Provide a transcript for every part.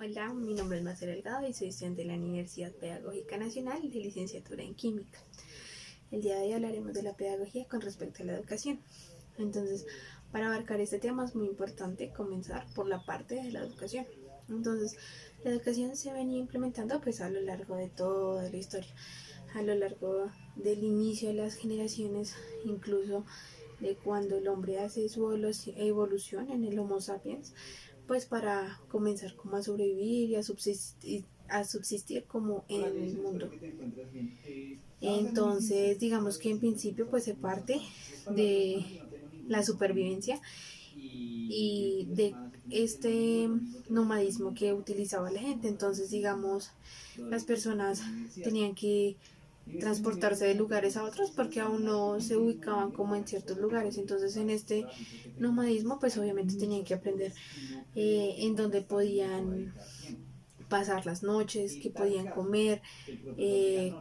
Hola, mi nombre es Marcela Delgado y soy estudiante de la Universidad Pedagógica Nacional de licenciatura en Química. El día de hoy hablaremos de la pedagogía con respecto a la educación. Entonces, para abarcar este tema es muy importante comenzar por la parte de la educación. Entonces, la educación se venía implementando pues a lo largo de toda la historia, a lo largo del inicio de las generaciones, incluso de cuando el hombre hace su evolución en el Homo sapiens, pues para comenzar como a sobrevivir y a subsistir como en el mundo. Entonces, digamos que en principio pues se parte de la supervivencia y de este nomadismo que utilizaba la gente. Entonces, digamos, las personas tenían que transportarse de lugares a otros porque aún no se ubicaban como en ciertos lugares. Entonces, en este nomadismo pues obviamente tenían que aprender en dónde podían pasar las noches, qué podían comer,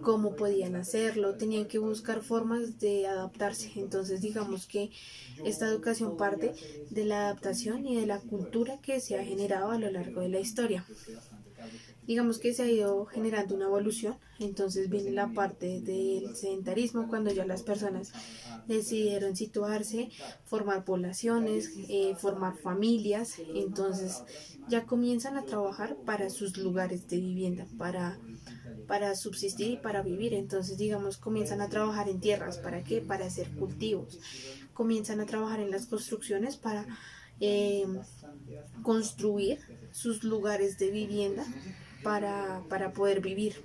cómo podían hacerlo, tenían que buscar formas de adaptarse. Entonces digamos que esta educación parte de la adaptación y de la cultura que se ha generado a lo largo de la historia. Digamos que se ha ido generando una evolución, entonces viene la parte del sedentarismo, cuando ya las personas decidieron situarse, formar poblaciones, formar familias, entonces ya comienzan a trabajar para sus lugares de vivienda, para subsistir y para vivir. Entonces, digamos, comienzan a trabajar en tierras. ¿Para qué? Para hacer cultivos. Comienzan a trabajar en las construcciones para eh, construir sus lugares de vivienda para poder vivir.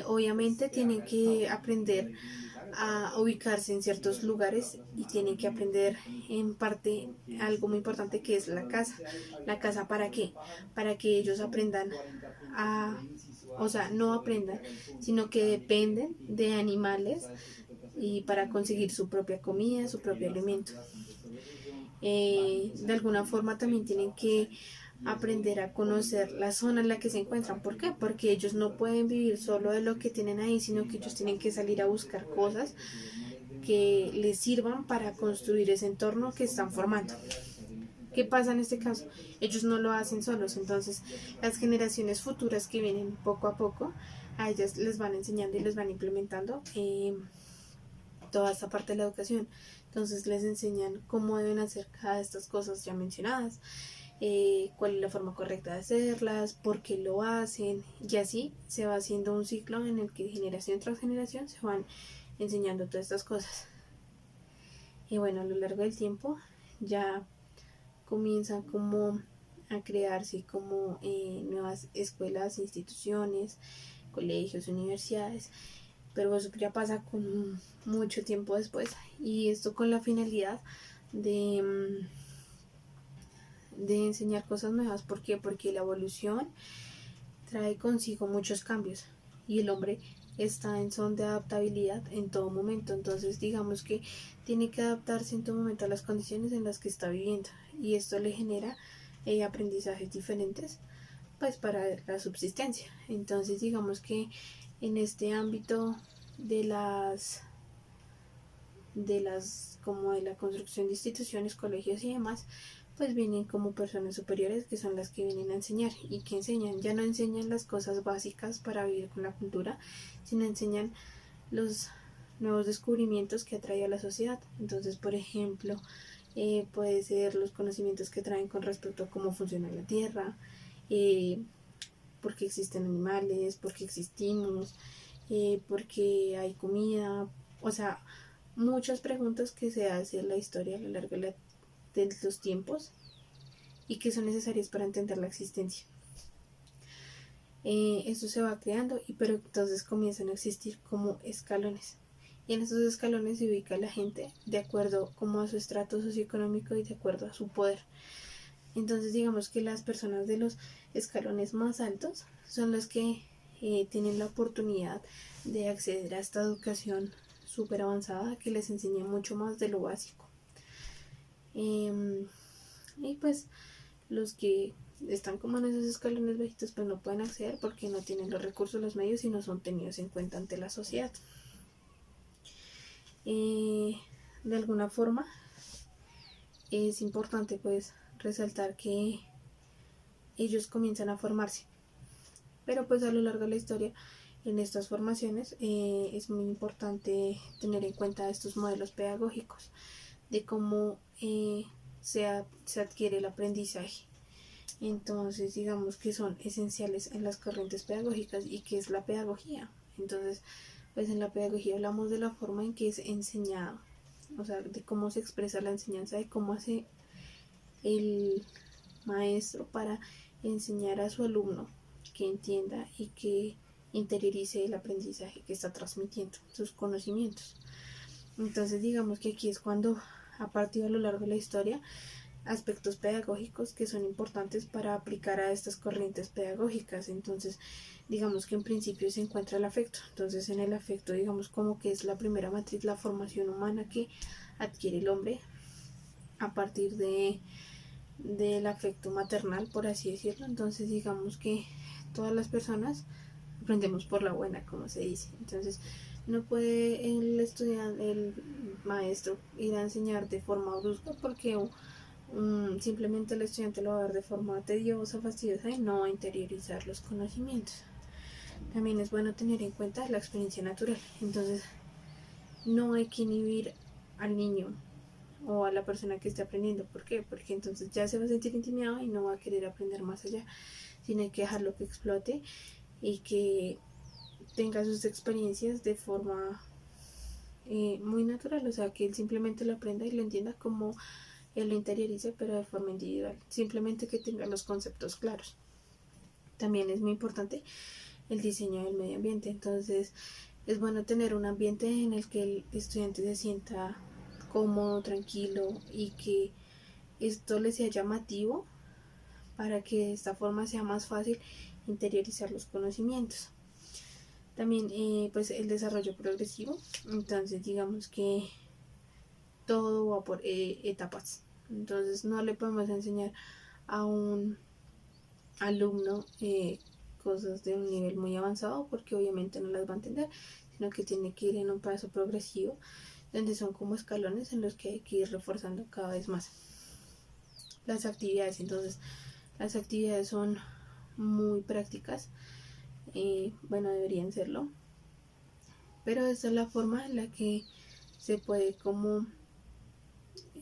Obviamente tienen que aprender a ubicarse en ciertos lugares y tienen que aprender en parte algo muy importante que es la casa. ¿La casa para qué? Para que ellos aprendan a, o sea, no aprendan, sino que dependen de animales y para conseguir su propia comida, su propio alimento. De alguna forma también tienen que aprender a conocer la zona en la que se encuentran. ¿Por qué? Porque ellos no pueden vivir solo de lo que tienen ahí, sino que ellos tienen que salir a buscar cosas que les sirvan para construir ese entorno que están formando. ¿Qué pasa en este caso? Ellos no lo hacen solos, entonces las generaciones futuras que vienen poco a poco, a ellas les van enseñando y les van implementando toda esta parte de la educación. Entonces les enseñan cómo deben hacer cada de estas cosas ya mencionadas, cuál es la forma correcta de hacerlas, por qué lo hacen, y así se va haciendo un ciclo en el que generación tras generación se van enseñando todas estas cosas. Y bueno, a lo largo del tiempo ya comienzan como a crearse como nuevas escuelas, instituciones, colegios, universidades, pero eso ya pasa con mucho tiempo después, y esto con la finalidad de, de enseñar cosas nuevas. ¿Por qué? Porque la evolución trae consigo muchos cambios y el hombre está en son de adaptabilidad en todo momento. Entonces digamos que tiene que adaptarse en todo momento a las condiciones en las que está viviendo, y esto le genera aprendizajes diferentes pues para la subsistencia. Entonces digamos que en este ámbito de las como de la construcción de instituciones, colegios y demás, pues vienen como personas superiores que son las que vienen a enseñar. Y que enseñan, ya no enseñan las cosas básicas para vivir con la cultura, sino enseñan los nuevos descubrimientos que atrae a la sociedad. Entonces, por ejemplo, puede ser los conocimientos que traen con respecto a cómo funciona la tierra, eh, por qué existen animales, por qué existimos, por qué hay comida, o sea, muchas preguntas que se hace en la historia a lo largo de los tiempos y que son necesarias para entender la existencia. Esto se va creando, pero entonces comienzan a existir como escalones. Y en esos escalones se ubica la gente de acuerdo como a su estrato socioeconómico y de acuerdo a su poder. Entonces digamos que las personas de los escalones más altos son las que tienen la oportunidad de acceder a esta educación súper avanzada que les enseña mucho más de lo básico. Y pues los que están como en esos escalones bajitos pues no pueden acceder porque no tienen los recursos, los medios y no son tenidos en cuenta ante la sociedad. De alguna forma es importante pues resaltar que ellos comienzan a formarse. Pero pues a lo largo de la historia, en estas formaciones, es muy importante tener en cuenta estos modelos pedagógicos de cómo se adquiere el aprendizaje. Entonces, digamos que son esenciales en las corrientes pedagógicas. ¿Y qué es la pedagogía? Entonces, pues en la pedagogía hablamos de la forma en que es enseñado, o sea, de cómo se expresa la enseñanza, de cómo hace el maestro para enseñar a su alumno que entienda y que interiorice el aprendizaje que está transmitiendo, sus conocimientos. Entonces, digamos que aquí es cuando, a partir a lo largo de la historia, aspectos pedagógicos que son importantes para aplicar a estas corrientes pedagógicas. Entonces, digamos que en principio se encuentra el afecto. Entonces, en el afecto, digamos como que es la primera matriz, la formación humana que adquiere el hombre a partir del afecto maternal, por así decirlo. Entonces, digamos que todas las personas aprendemos por la buena, como se dice. Entonces, no puede el estudiante, el maestro, ir a enseñar de forma brusca porque simplemente el estudiante lo va a ver de forma tediosa, fastidiosa y no va a interiorizar los conocimientos. También es bueno tener en cuenta la experiencia natural. Entonces, no hay que inhibir al niño o a la persona que esté aprendiendo. ¿Por qué? Porque entonces ya se va a sentir intimidado y no va a querer aprender más allá, sino hay que dejarlo que explote y que tenga sus experiencias de forma muy natural, o sea, que él simplemente lo aprenda y lo entienda como él lo interiorice, pero de forma individual, simplemente que tenga los conceptos claros. También es muy importante el diseño del medio ambiente. Entonces, es bueno tener un ambiente en el que el estudiante se sienta cómodo, tranquilo y que esto le sea llamativo para que de esta forma sea más fácil interiorizar los conocimientos. También pues el desarrollo progresivo. Entonces, digamos que todo va por etapas. Entonces, no le podemos enseñar a un alumno cosas de un nivel muy avanzado porque obviamente no las va a entender, sino que tiene que ir en un paso progresivo donde son como escalones en los que hay que ir reforzando cada vez más las actividades. Entonces, las actividades son muy prácticas, bueno, deberían serlo, pero esta es la forma en la que se puede como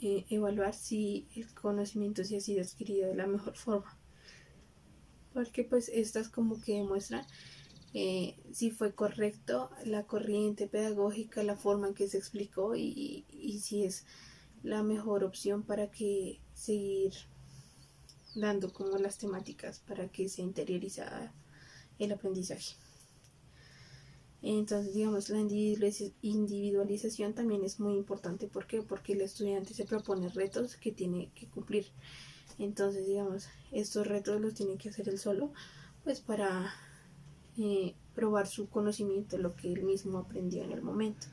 evaluar si el conocimiento sí ha sido adquirido de la mejor forma, porque pues estas como que demuestran si fue correcto la corriente pedagógica, la forma en que se explicó y si es la mejor opción para que seguir dando como las temáticas para que se interioriza el aprendizaje. Entonces, digamos, la individualización también es muy importante. ¿Por qué? Porque el estudiante se propone retos que tiene que cumplir. Entonces, digamos, estos retos los tiene que hacer él solo, pues para probar su conocimiento, lo que él mismo aprendió en el momento.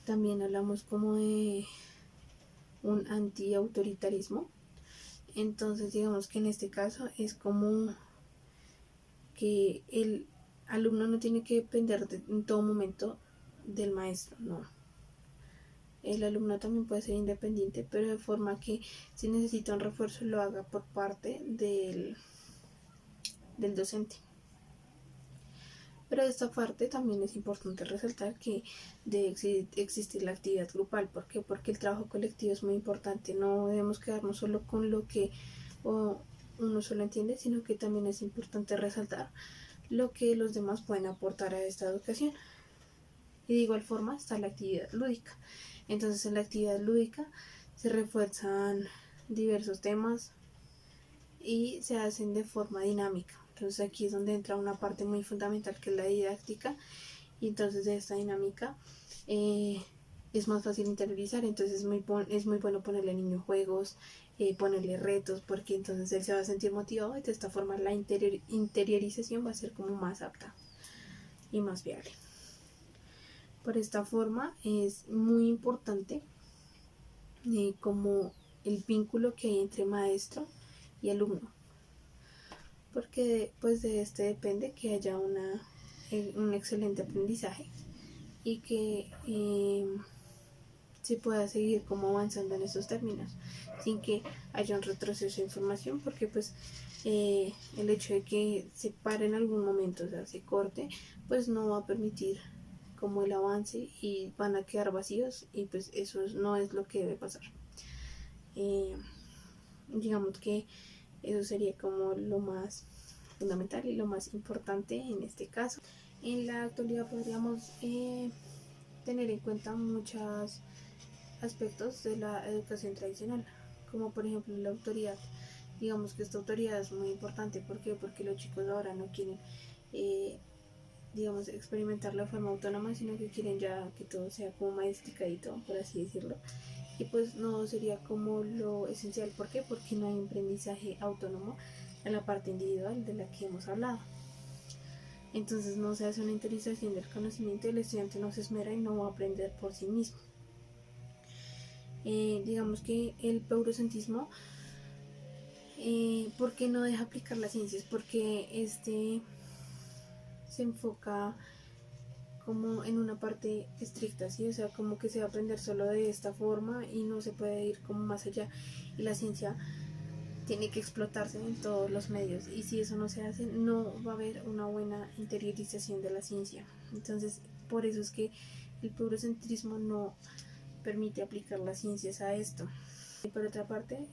También hablamos como de un anti-autoritarismo. Entonces, digamos que en este caso es como que el alumno no tiene que depender en todo momento del maestro, no. El alumno también puede ser independiente, pero de forma que si necesita un refuerzo lo haga por parte del docente. Pero de esta parte también es importante resaltar que debe existir la actividad grupal. ¿Por qué? Porque el trabajo colectivo es muy importante. No debemos quedarnos solo con lo que uno solo entiende, sino que también es importante resaltar lo que los demás pueden aportar a esta educación. Y de igual forma está la actividad lúdica. Entonces, en la actividad lúdica se refuerzan diversos temas y se hacen de forma dinámica. Entonces, aquí es donde entra una parte muy fundamental que es la didáctica. Y entonces, de esta dinámica es más fácil interiorizar. Entonces, es muy bueno ponerle al niño juegos, ponerle retos, porque entonces él se va a sentir motivado y de esta forma la interiorización va a ser como más apta y más viable. Por esta forma es muy importante como el vínculo que hay entre maestro y alumno, porque pues de este depende que haya un excelente aprendizaje y que se pueda seguir como avanzando en estos términos sin que haya un retroceso de información, porque pues el hecho de que se pare en algún momento, o sea, se corte, pues no va a permitir como el avance y van a quedar vacíos y pues eso no es lo que debe pasar. Digamos que eso sería como lo más fundamental y lo más importante en este caso. En la actualidad podríamos tener en cuenta muchos aspectos de la educación tradicional, como por ejemplo la autoridad. Digamos que esta autoridad es muy importante. ¿Por qué? Porque los chicos ahora no quieren digamos, experimentarlo de forma autónoma, sino que quieren ya que todo sea como maesticadito, por así decirlo. Y pues no sería como lo esencial. ¿Por qué? Porque no hay un aprendizaje autónomo en la parte individual de la que hemos hablado. Entonces no se hace una interiorización del conocimiento y el estudiante no se esmera y no va a aprender por sí mismo. Digamos que el eurocentrismo, ¿por qué no deja aplicar las ciencias? Porque se enfoca como en una parte estricta, ¿sí? O sea, como que se va a aprender solo de esta forma y no se puede ir como más allá. Y la ciencia tiene que explotarse en todos los medios, y si eso no se hace, no va a haber una buena interiorización de la ciencia. Entonces, por eso es que el eurocentrismo no permite aplicar las ciencias a esto. Y por otra parte,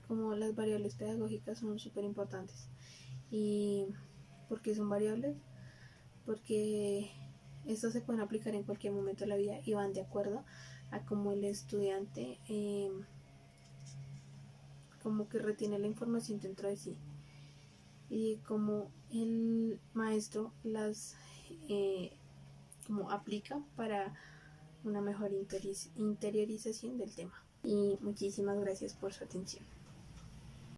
como las variables pedagógicas son súper importantes. ¿Y por qué son variables? Porque estos se pueden aplicar en cualquier momento de la vida y van de acuerdo a cómo el estudiante como que retiene la información dentro de sí y como el maestro las como aplica para una mejor interiorización del tema. Y muchísimas gracias por su atención.